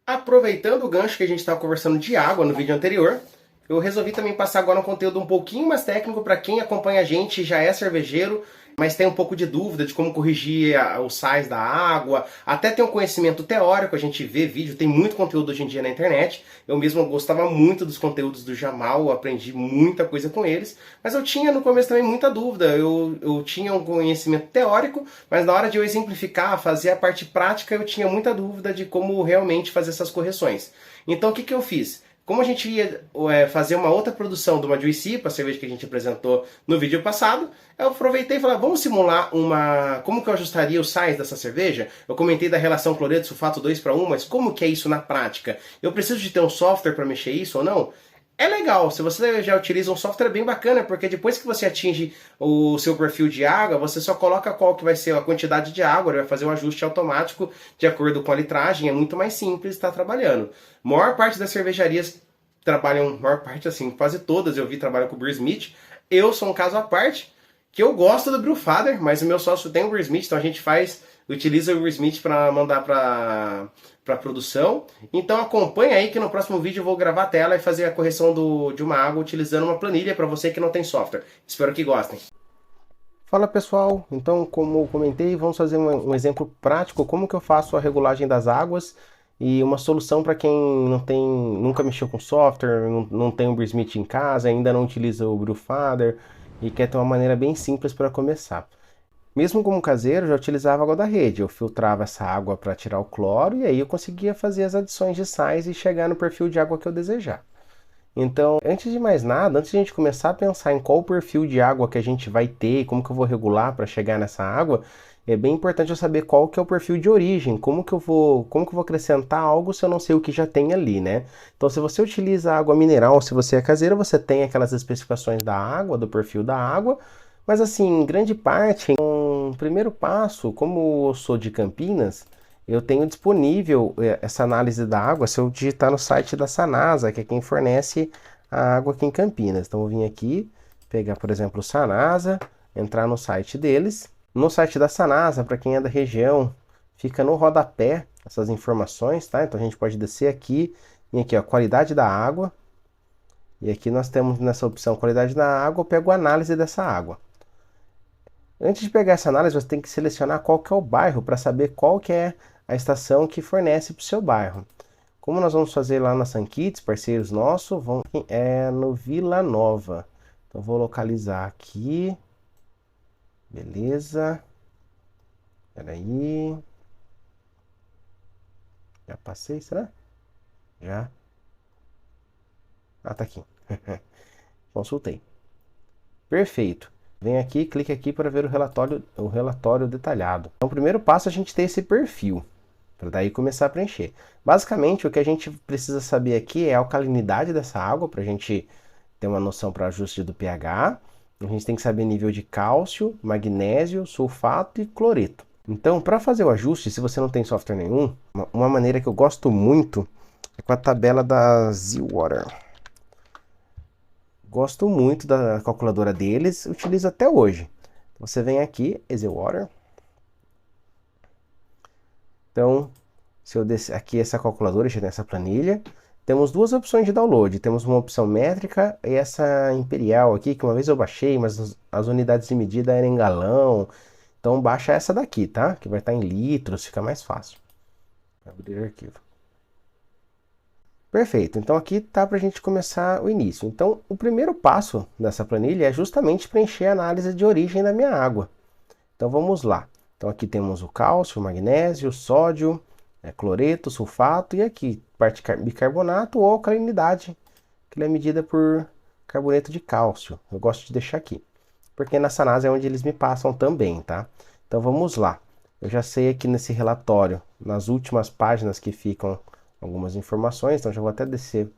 Aproveitando o gancho que a gente estava conversando de água no vídeo anterior, eu resolvi também passar agora um conteúdo um pouquinho mais técnico para quem acompanha a gente e já é cervejeiro, mas tem um pouco de dúvida de como corrigir os sais da água, até tem um conhecimento teórico, a gente vê vídeo, tem muito conteúdo hoje em dia na internet. Eu mesmo gostava muito dos conteúdos do Jamal, aprendi muita coisa com eles, mas eu tinha no começo também muita dúvida. Eu tinha um conhecimento teórico, mas na hora de eu exemplificar, fazer a parte prática, eu tinha muita dúvida de como realmente fazer essas correções. Então o que eu fiz? Como a gente ia fazer uma outra produção de uma Juicy, a cerveja que a gente apresentou no vídeo passado, eu aproveitei e falei, vamos simular como que eu ajustaria os sais dessa cerveja? Eu comentei da relação cloreto-sulfato 2:1, mas como que é isso na prática? Eu preciso de ter um software para mexer isso ou não? É legal, se você já utiliza um software é bem bacana, porque depois que você atinge o seu perfil de água, você só coloca qual que vai ser a quantidade de água, ele vai fazer um ajuste automático de acordo com a litragem, é muito mais simples estar trabalhando. A maior parte das cervejarias trabalham, maior parte assim, quase todas eu vi trabalham com o Beer Smith. Eu sou um caso à parte, que eu gosto do Brewfather, mas o meu sócio tem o Beer Smith, então a gente utiliza o Beer Smith para mandar para produção. Então acompanha aí que no próximo vídeo eu vou gravar a tela e fazer a correção de uma água utilizando uma planilha para você que não tem software. Espero que gostem. Fala pessoal, então como eu comentei, vamos fazer um exemplo prático, como que eu faço a regulagem das águas e uma solução para quem nunca mexeu com software, não tem um Beer Smith em casa, ainda não utiliza o Brewfather e quer ter uma maneira bem simples para começar. Mesmo como caseiro, eu já utilizava água da rede. Eu filtrava essa água para tirar o cloro e aí eu conseguia fazer as adições de sais e chegar no perfil de água que eu desejar. Então, antes de mais nada, antes de a gente começar a pensar em qual o perfil de água que a gente vai ter e como que eu vou regular para chegar nessa água, é bem importante eu saber qual que é o perfil de origem, como que eu vou acrescentar algo se eu não sei o que já tem ali, né? Então, se você utiliza água mineral, se você é caseiro, você tem aquelas especificações da água, do perfil da água, mas assim, em grande parte, um primeiro passo, como eu sou de Campinas, eu tenho disponível essa análise da água se eu digitar no site da Sanasa, que é quem fornece a água aqui em Campinas. Então eu vim aqui, pegar por exemplo o Sanasa, entrar no site deles. No site da Sanasa, para quem é da região, fica no rodapé essas informações, tá? Então a gente pode descer aqui, e aqui ó, qualidade da água. E aqui nós temos nessa opção qualidade da água, eu pego a análise dessa água. Antes de pegar essa análise, você tem que selecionar qual que é o bairro para saber qual que é a estação que fornece para o seu bairro. Como nós vamos fazer lá na Sankits, parceiros nossos, é no Vila Nova. Então vou localizar aqui. Beleza. Espera aí. Já passei, será? Já. Ah, tá aqui. Consultei. Perfeito. Vem aqui, clique aqui para ver o relatório detalhado. Então, o primeiro passo é a gente ter esse perfil, para daí começar a preencher. Basicamente, o que a gente precisa saber aqui é a alcalinidade dessa água, para a gente ter uma noção para ajuste do pH. A gente tem que saber nível de cálcio, magnésio, sulfato e cloreto. Então, para fazer o ajuste, se você não tem software nenhum, uma maneira que eu gosto muito é com a tabela da Zewater. Gosto muito da calculadora deles, utilizo até hoje. Você vem aqui, Zewater. Então, se eu descer aqui essa calculadora, já tem essa planilha, temos duas opções de download. Temos uma opção métrica e essa imperial aqui, que uma vez eu baixei, mas as unidades de medida eram em galão. Então baixa essa daqui, tá? Que vai estar em litros, fica mais fácil. Abrir arquivo. Perfeito, então aqui tá para a gente começar o início. Então, o primeiro passo dessa planilha é justamente preencher a análise de origem da minha água. Então, vamos lá. Então, aqui temos o cálcio, o magnésio, o sódio, cloreto, sulfato e aqui, parte bicarbonato ou alcalinidade, que é medida por carboneto de cálcio. Eu gosto de deixar aqui, porque na Sanasa é onde eles me passam também, tá? Então, vamos lá. Eu já sei aqui nesse relatório, nas últimas páginas que ficam algumas informações, então já vou até descer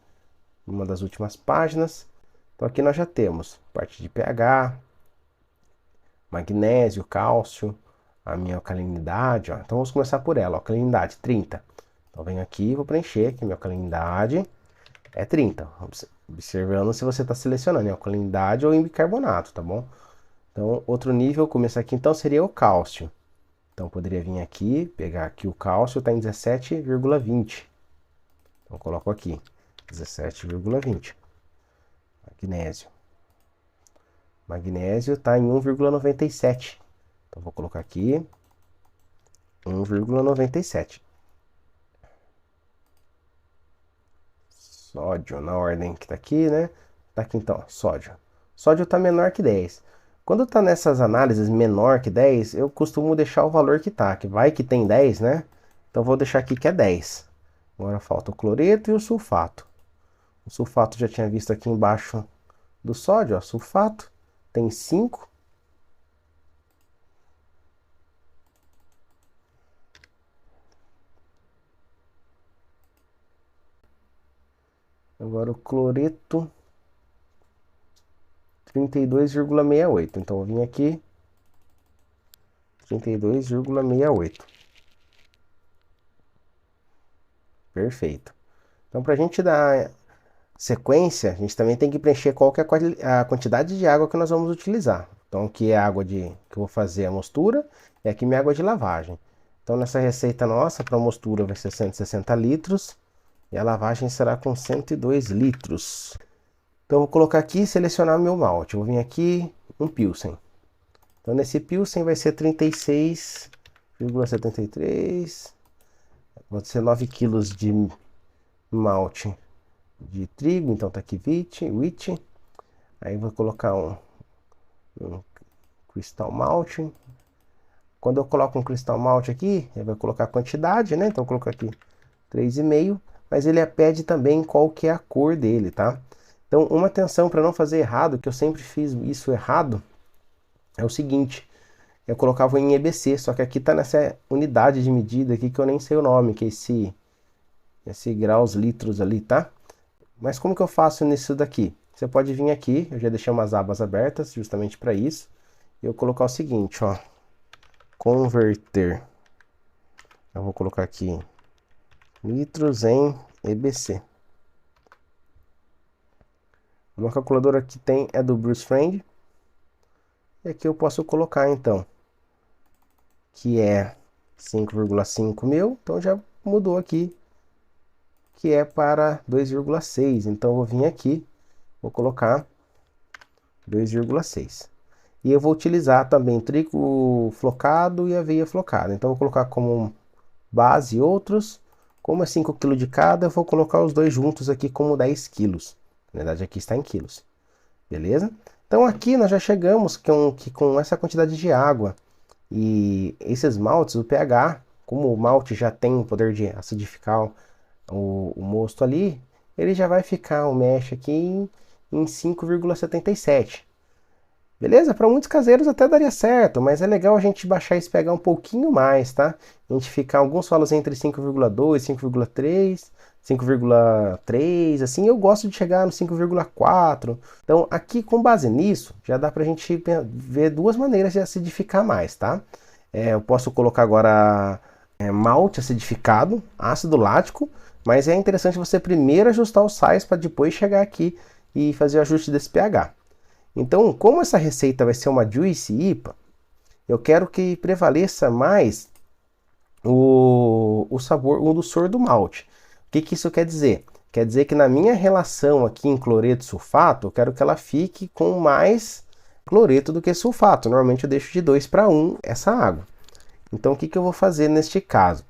uma das últimas páginas. Então aqui nós já temos parte de pH, magnésio, cálcio, a minha alcalinidade, ó. Então vamos começar por ela, alcalinidade 30. Então venho aqui e vou preencher que minha alcalinidade é 30, observando se você está selecionando em alcalinidade ou em bicarbonato, tá bom? Então outro nível, começar aqui então seria o cálcio. Então poderia vir aqui, pegar aqui o cálcio, está em 17,20. Então coloco aqui 17,20. Magnésio. Magnésio está em 1,97. Então vou colocar aqui 1,97. Sódio, na ordem que tá aqui, né? Tá aqui então, sódio. Sódio tá menor que 10. Quando tá nessas análises menor que 10, eu costumo deixar o valor que tá, que vai que tem 10, né? Então vou deixar aqui que é 10. Agora falta o cloreto e o sulfato. O sulfato já tinha visto aqui embaixo do sódio, ó, sulfato, tem 5. Agora o cloreto, 32,68. Então eu vim aqui, 32,68. Perfeito. Então para a gente dar sequência, a gente também tem que preencher qual que é a quantidade de água que nós vamos utilizar. Então aqui é a água que eu vou fazer a mostura, e aqui minha água de lavagem. Então nessa receita nossa, para a mostura vai ser 160 litros, e a lavagem será com 102 litros. Então eu vou colocar aqui e selecionar meu malte. Eu vou vir aqui, um Pilsen. Então nesse Pilsen vai ser 36,73. Vão ser 9 kg de malte de trigo. Então tá aqui wheat. Aí vou colocar um Crystal Malt. Quando eu coloco um Crystal Malt aqui, ele vai colocar a quantidade, né? Então eu coloco aqui 3,5. Mas ele pede também qual que é a cor dele, tá? Então, uma atenção para não fazer errado, que eu sempre fiz isso errado, é o seguinte: eu colocava em EBC, só que aqui tá nessa unidade de medida aqui que eu nem sei o nome, que é esse graus litros ali, tá? Mas como que eu faço nisso daqui? Você pode vir aqui, eu já deixei umas abas abertas justamente para isso, e eu colocar o seguinte, ó, converter. Eu vou colocar aqui litros em EBC. Uma calculadora que tem é do Bruce Friend. E aqui eu posso colocar então, que é 5,5 mil. Então já mudou aqui, que é para 2,6. Então eu vou vir aqui, vou colocar 2,6. E eu vou utilizar também trigo flocado e aveia flocada. Então eu vou colocar como base outros. Como é 5 kg de cada, eu vou colocar os dois juntos aqui como 10 quilos. Na verdade aqui está em quilos. Beleza? Então aqui nós já chegamos com essa quantidade de água e esses maltes, o pH, como o malte já tem o poder de acidificar o mosto ali, ele já vai ficar o mesh aqui em 5,77. Beleza? Para muitos caseiros até daria certo, mas é legal a gente baixar esse pH um pouquinho mais, tá? A gente ficar alguns solos entre 5,2, 5,3, 5,3, assim, eu gosto de chegar no 5,4. Então, aqui com base nisso, já dá pra gente ver duas maneiras de acidificar mais, tá? Eu posso colocar agora malte acidificado, ácido lático, mas é interessante você primeiro ajustar os sais para depois chegar aqui e fazer o ajuste desse pH. Então, como essa receita vai ser uma Juice IPA, eu quero que prevaleça mais o sabor, o dulçor do malte. O que isso quer dizer? Quer dizer que na minha relação aqui em cloreto e sulfato, eu quero que ela fique com mais cloreto do que sulfato. Normalmente eu deixo de 2 para 1 essa água. Então o que eu vou fazer neste caso?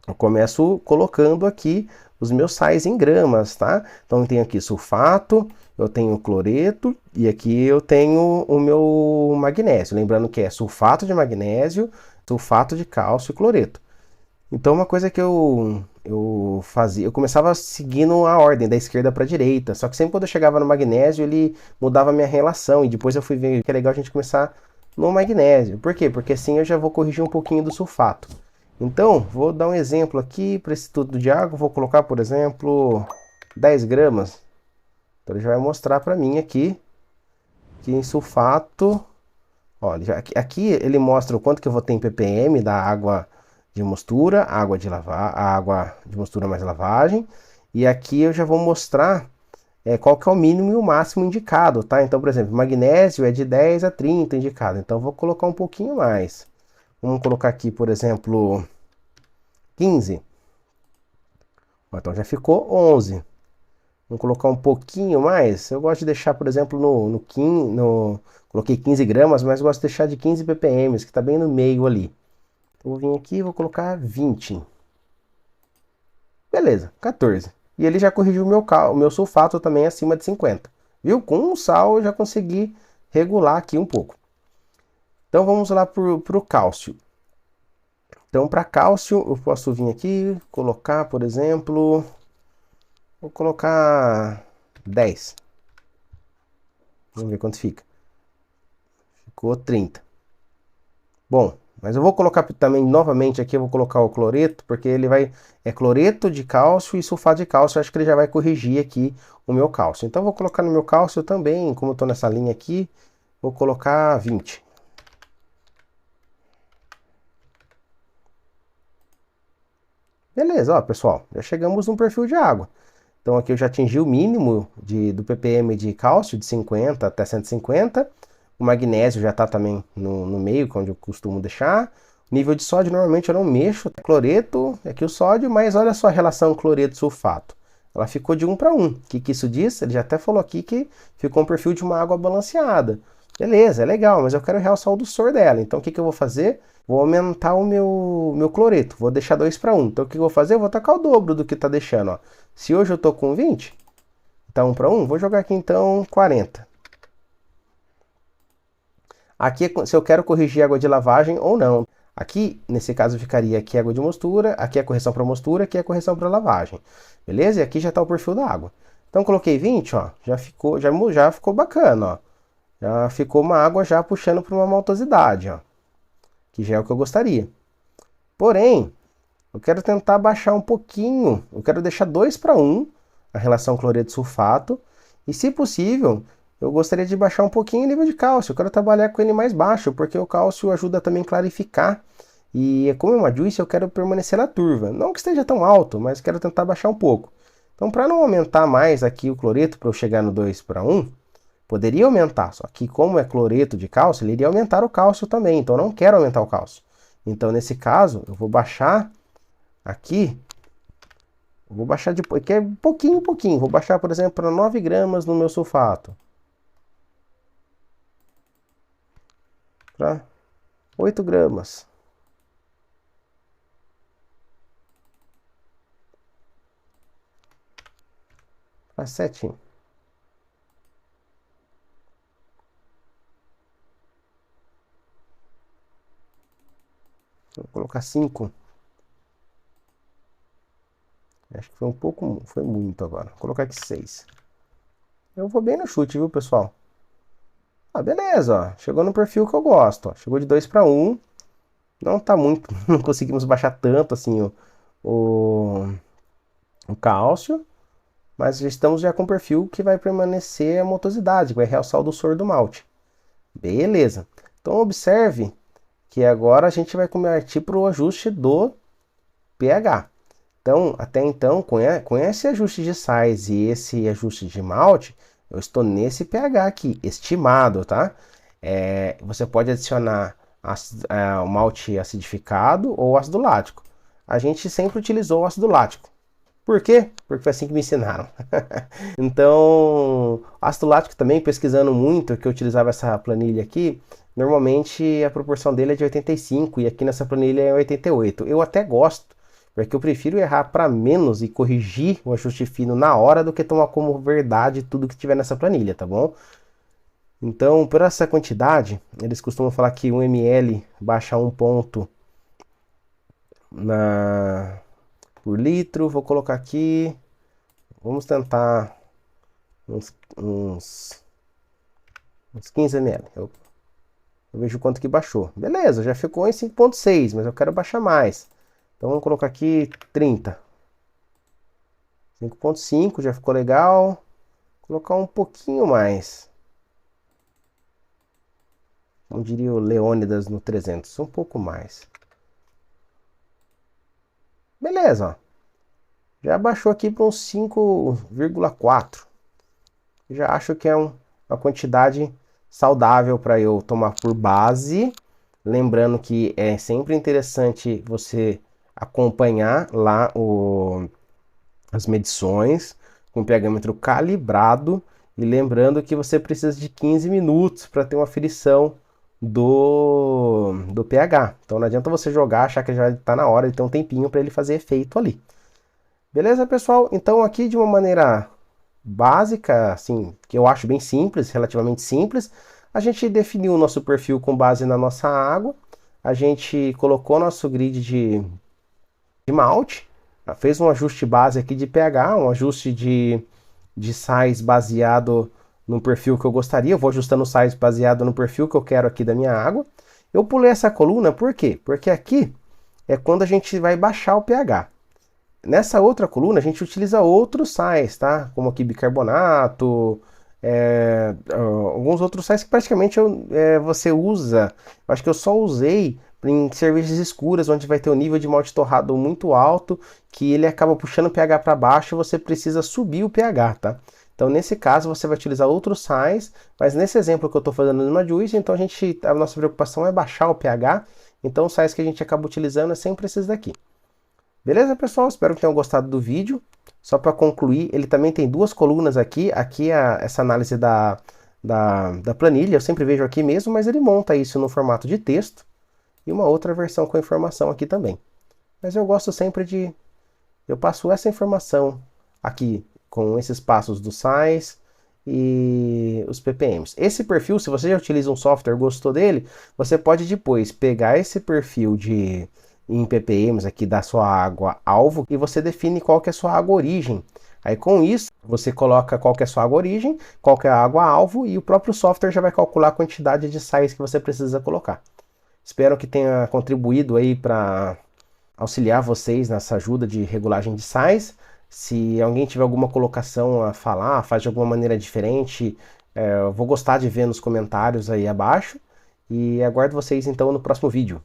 Eu começo colocando aqui os meus sais em gramas, tá? Então eu tenho aqui sulfato, eu tenho cloreto e aqui eu tenho o meu magnésio. Lembrando que é sulfato de magnésio, sulfato de cálcio e cloreto. Então uma coisa que eu fazia, eu começava seguindo a ordem da esquerda para a direita, só que sempre quando eu chegava no magnésio ele mudava a minha relação e depois eu fui ver que é legal a gente começar no magnésio. Por quê? Porque assim eu já vou corrigir um pouquinho do sulfato. Então, vou dar um exemplo aqui para esse tudo de água, vou colocar, por exemplo, 10 gramas. Então ele já vai mostrar para mim aqui que em sulfato, olha, aqui ele mostra o quanto que eu vou ter em ppm da água de mostura, água de mostura mais lavagem, e aqui eu já vou mostrar qual que é o mínimo e o máximo indicado, tá? Então, por exemplo, magnésio é de 10 a 30 indicado, então eu vou colocar um pouquinho mais. Vamos colocar aqui, por exemplo, 15. Então já ficou 11. Vamos colocar um pouquinho mais. Eu gosto de deixar, por exemplo, coloquei 15 gramas, mas gosto de deixar de 15 ppm, que está bem no meio ali. Então, vou vir aqui e vou colocar 20. Beleza, 14. E ele já corrigiu o meu sulfato também acima de 50. Viu? Com o sal eu já consegui regular aqui um pouco. Então vamos lá para o cálcio. Então para cálcio eu posso vir aqui, colocar, por exemplo, vou colocar 10. Vamos ver quanto fica. Ficou 30. Bom, mas eu vou colocar também novamente aqui, eu vou colocar o cloreto, porque ele vai... É cloreto de cálcio e sulfato de cálcio, acho que ele já vai corrigir aqui o meu cálcio. Então eu vou colocar no meu cálcio também, como eu estou nessa linha aqui, vou colocar 20. Beleza, ó, pessoal, já chegamos no perfil de água. Então aqui eu já atingi o mínimo do ppm de cálcio, de 50 até 150. O magnésio já está também no meio, onde eu costumo deixar. O nível de sódio normalmente eu não mexo. Cloreto, aqui o sódio, mas olha só a relação cloreto-sulfato. Ela ficou de 1 para 1. O que isso diz? Ele já até falou aqui que ficou um perfil de uma água balanceada. Beleza, é legal, mas eu quero realçar o dosor dela. Então o que eu vou fazer? Vou aumentar o meu cloreto. Vou deixar 2 para 1. Então o que eu vou fazer? Eu vou tacar o dobro do que está deixando. Ó. Se hoje eu estou com 20, tá 1 para 1, vou jogar aqui então 40. Aqui se eu quero corrigir água de lavagem ou não. Aqui, nesse caso, ficaria aqui água de mostura, aqui é a correção para mostura, aqui é a correção para lavagem. Beleza? E aqui já está o perfil da água. Então coloquei 20, ó, já ficou bacana, ó. Já ficou uma água já puxando para uma maltosidade, ó. Que já é o que eu gostaria. Porém, eu quero tentar baixar um pouquinho. Eu quero deixar 2 para 1 a relação cloreto-sulfato. E se possível, eu gostaria de baixar um pouquinho o nível de cálcio. Eu quero trabalhar com ele mais baixo, porque o cálcio ajuda também a clarificar. E como é uma juice, eu quero permanecer na turva. Não que esteja tão alto, mas quero tentar baixar um pouco. Então, para não aumentar mais aqui o cloreto, para eu chegar no 2 para 1, poderia aumentar. Só que como é cloreto de cálcio, ele iria aumentar o cálcio também. Então, eu não quero aumentar o cálcio. Então, nesse caso, eu vou baixar aqui. Vou baixar que é pouquinho. Vou baixar, por exemplo, para 9 gramas no meu sulfato. Para 8 gramas. Para 7. Vou colocar 5. Acho que foi um pouco, foi muito agora. Vou colocar aqui 6. Eu vou bem no chute, viu, pessoal? Ah, beleza, ó. Chegou no perfil que eu gosto, ó. Chegou de 2 para 1. Não tá muito, não conseguimos baixar tanto assim o cálcio, mas já estamos com o perfil que vai permanecer a motosidade, que vai realçar o doçor do malte. Beleza. Então observe que agora a gente vai partir para o ajuste do pH. Então, até então, com esse ajuste de sais e esse ajuste de malte, eu estou nesse pH aqui, estimado, tá? Você pode adicionar o malte acidificado ou ácido lático. A gente sempre utilizou o ácido lático. Por quê? Porque foi assim que me ensinaram. Então, ácido lático também, pesquisando muito, que eu utilizava essa planilha aqui, normalmente a proporção dele é de 85 e aqui nessa planilha é 88. Eu até gosto, porque eu prefiro errar para menos e corrigir o ajuste fino na hora do que tomar como verdade tudo que tiver nessa planilha, tá bom? Então, por essa quantidade, eles costumam falar que 1 ml baixa 1 ponto por litro. Vou colocar aqui, vamos tentar uns 15 ml. Eu vejo quanto que baixou. Beleza, já ficou em 5,6, mas eu quero baixar mais. Então vamos colocar aqui 30. 5,5 já ficou legal. Vou colocar um pouquinho mais. Como diria o Leônidas no 300, um pouco mais. Beleza, ó. Já baixou aqui para uns 5,4. Já acho que é uma quantidade saudável para eu tomar por base. Lembrando que é sempre interessante você acompanhar lá as medições com o pHmetro calibrado e lembrando que você precisa de 15 minutos para ter uma aferição do pH. Então não adianta você jogar, achar que já está na hora, ele tem um tempinho para ele fazer efeito ali. Beleza, pessoal? Então aqui de uma maneira básica, assim, que eu acho bem simples, relativamente simples, a gente definiu o nosso perfil com base na nossa água, a gente colocou nosso grid de malte, fez um ajuste base aqui de pH, um ajuste de sais baseado no perfil que eu gostaria, eu vou ajustando o sais baseado no perfil que eu quero aqui da minha água. Eu pulei essa coluna, por quê? Porque aqui é quando a gente vai baixar o pH. Nessa outra coluna a gente utiliza outros sais, tá? Como aqui bicarbonato, alguns outros sais que praticamente você usa. Eu acho que eu só usei em cervejas escuras, onde vai ter um nível de malte torrado muito alto, que ele acaba puxando o pH para baixo e você precisa subir o pH, tá? Então nesse caso você vai utilizar outros sais, mas nesse exemplo que eu estou fazendo numa juice, então a nossa preocupação é baixar o pH, então os sais que a gente acaba utilizando é sempre esses daqui. Beleza, pessoal? Espero que tenham gostado do vídeo. Só para concluir, ele também tem duas colunas aqui. Aqui é essa análise da planilha, eu sempre vejo aqui mesmo, mas ele monta isso no formato de texto. E uma outra versão com informação aqui também. Mas eu gosto sempre de... Eu passo essa informação aqui, com esses passos dos sais e os ppms. Esse perfil, se você já utiliza um software e gostou dele, você pode depois pegar esse perfil em ppms aqui da sua água alvo e você define qual que é a sua água origem. Aí com isso, você coloca qual que é a sua água origem, qual que é a água alvo e o próprio software já vai calcular a quantidade de sais que você precisa colocar. Espero que tenha contribuído aí para auxiliar vocês nessa ajuda de regulagem de sais. Se alguém tiver alguma colocação a falar, faz de alguma maneira diferente, eu vou gostar de ver nos comentários aí abaixo. E aguardo vocês então no próximo vídeo.